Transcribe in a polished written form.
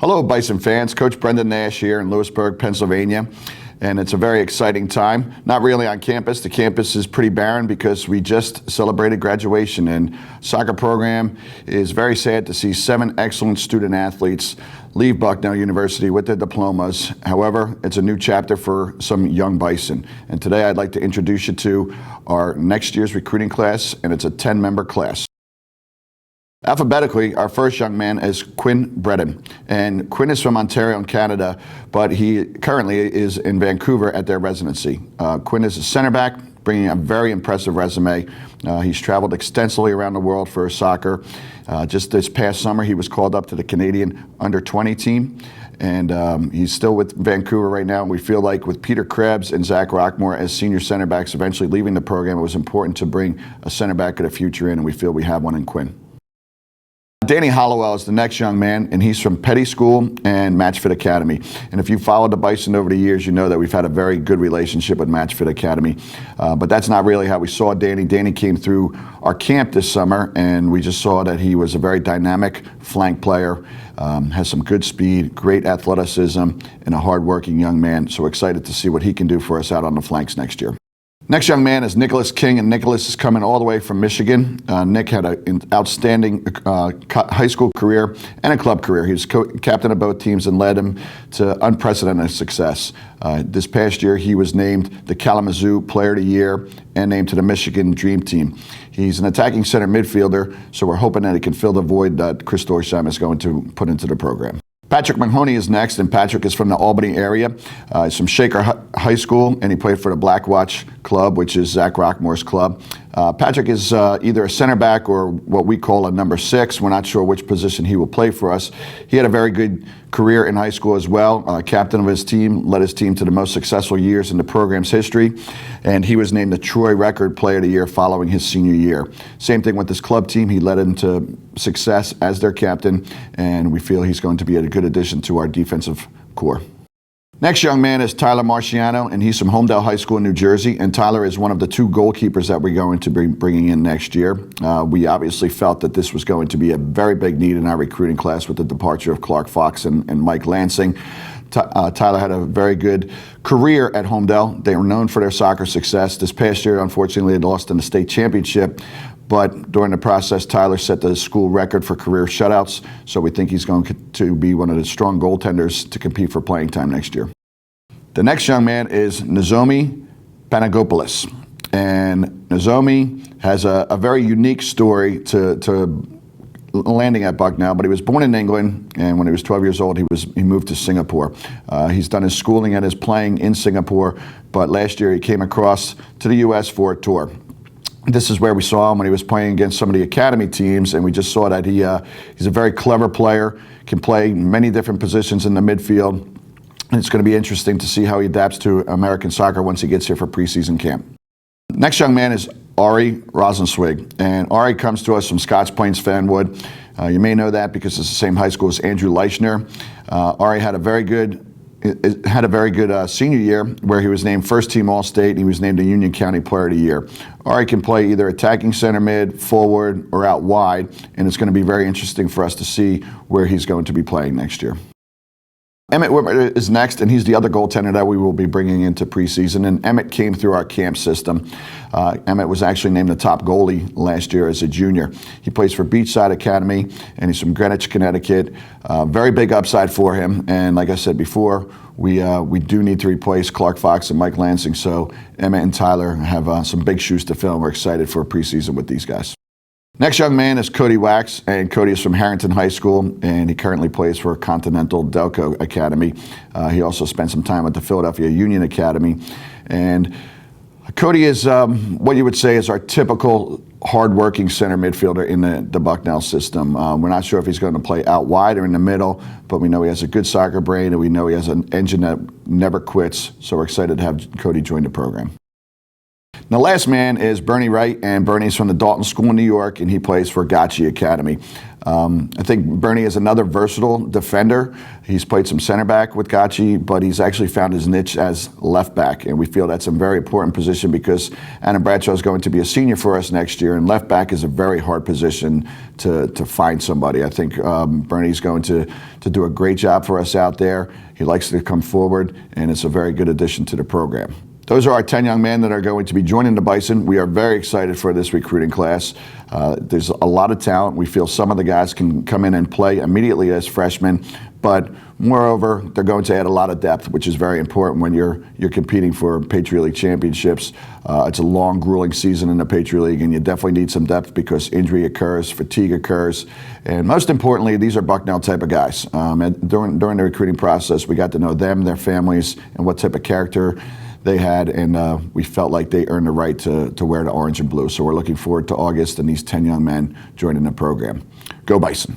Hello, Bison fans. Coach Brendan Nash here in Lewisburg, Pennsylvania. And it's a very exciting time. Not really on campus. The campus is pretty barren because we just celebrated graduation. And soccer program is very sad to see 7 excellent student athletes leave Bucknell University with their diplomas. However, it's a new chapter for some young Bison. And today I'd like to introduce you to our next year's recruiting class, and it's a 10-member class. Alphabetically, our first young man is Quinn Benton, and Quinn is from Ontario in Canada, but he currently is in Vancouver at their residency. Quinn is a center back, bringing a very impressive resume. He's traveled extensively around the world for soccer. Just this past summer, he was called up to the Canadian under-20 team, and he's still with Vancouver right now. And we feel like with Peter Krebs and Zach Rockmore as senior center backs eventually leaving the program, it was important to bring a center back of the future in, and we feel we have one in Quinn. Danny Hollowell is the next young man, and he's from Petty School and Matchfit Academy. And if you've followed the Bison over the years, you know that we've had a very good relationship with Matchfit Academy. But that's not really how we saw Danny. Danny came through our camp this summer, and we just saw that he was a very dynamic flank player, has some good speed, great athleticism, and a hardworking young man. So excited to see what he can do for us out on the flanks next year. Next young man is Nicholas King, and Nicholas is coming all the way from Michigan. Nick had an outstanding high school career and a club career. He was captain of both teams and led him to unprecedented success. This past year, he was named the Kalamazoo Player of the Year and named to the Michigan Dream Team. He's an attacking center midfielder, so we're hoping that he can fill the void that Chris Dorsheim is going to put into the program. Patrick Mahoney is next, and Patrick is from the Albany area. He's from Shaker High School, and he played for the Black Watch Club, which is Zach Rockmore's club. Patrick is either a center back or what we call a number 6. We're not sure which position he will play for us. He had a very good career in high school as well. Captain of his team, led his team to the most successful years in the program's history, and he was named the Troy Record Player of the Year following his senior year. Same thing with this club team. He led into success as their captain, and we feel he's going to be a good addition to our defensive core. Next young man is Tyler Marciano, and he's from Homedale High School in New Jersey, and Tyler is one of the 2 goalkeepers that we're going to be bringing in next year. We obviously felt that this was going to be a very big need in our recruiting class with the departure of Clark Fox and Mike Lansing. Tyler had a very good career at Homedale. They were known for their soccer success. This past year, unfortunately, they lost in the state championship. But during the process, Tyler set the school record for career shutouts, so we think he's going to be one of the strong goaltenders to compete for playing time next year. The next young man is Nozomi Panagopoulos. And Nozomi has a very unique story to landing at Bucknell, but he was born in England, and when he was 12 years old, he moved to Singapore. He's done his schooling and his playing in Singapore, but last year he came across to the U.S. for a tour. This is where we saw him when he was playing against some of the academy teams, and we just saw that he's a very clever player, can play many different positions in the midfield, and it's going to be interesting to see how he adapts to American soccer once he gets here for preseason camp. Next young man is Resen Swig, and Ari comes to us from Scotch Plains Fanwood. You may know that because it's the same high school as Andrew Leichner. Ari had a very good senior year where he was named first team All-State, and he was named the Union County Player of the Year. Ari can play either attacking center mid, forward, or out wide, and it's going to be very interesting for us to see where he's going to be playing next year. Emmett is next, and he's the other goaltender that we will be bringing into preseason, and Emmett came through our camp system. Emmett was actually named the top goalie last year as a junior. He plays for Beachside Academy, and he's from Greenwich, Connecticut. Very big upside for him, and like I said before, we do need to replace Clark Fox and Mike Lansing, so Emmett and Tyler have some big shoes to fill, and we're excited for a preseason with these guys. Next young man is Cody Wax, and Cody is from Harrington High School, and he currently plays for Continental Delco Academy. He also spent some time at the Philadelphia Union Academy, and Cody is what you would say is our typical hard-working center midfielder in the Bucknell system. We're not sure if he's going to play out wide or in the middle, but we know he has a good soccer brain, and we know he has an engine that never quits, so we're excited to have Cody join the program. The last man is Bernie Wright, and Bernie's from the Dalton School in New York, and he plays for Gotchi Academy. I think Bernie is another versatile defender. He's played some center back with Gotchi, but he's actually found his niche as left back, and we feel that's a very important position because Adam Bradshaw is going to be a senior for us next year, and left back is a very hard position to find somebody. I think Bernie's going to do a great job for us out there. He likes to come forward, and it's a very good addition to the program. Those are our 10 young men that are going to be joining the Bison. We are very excited for this recruiting class. There's a lot of talent. We feel some of the guys can come in and play immediately as freshmen, but moreover, they're going to add a lot of depth, which is very important when you're competing for Patriot League championships. It's a long, grueling season in the Patriot League, and you definitely need some depth because injury occurs, fatigue occurs, and most importantly, these are Bucknell type of guys. During the recruiting process, we got to know them, their families, and what type of character they had, and we felt like they earned the right to wear the orange and blue. So we're looking forward to August and these 10 young men joining the program. Go Bison.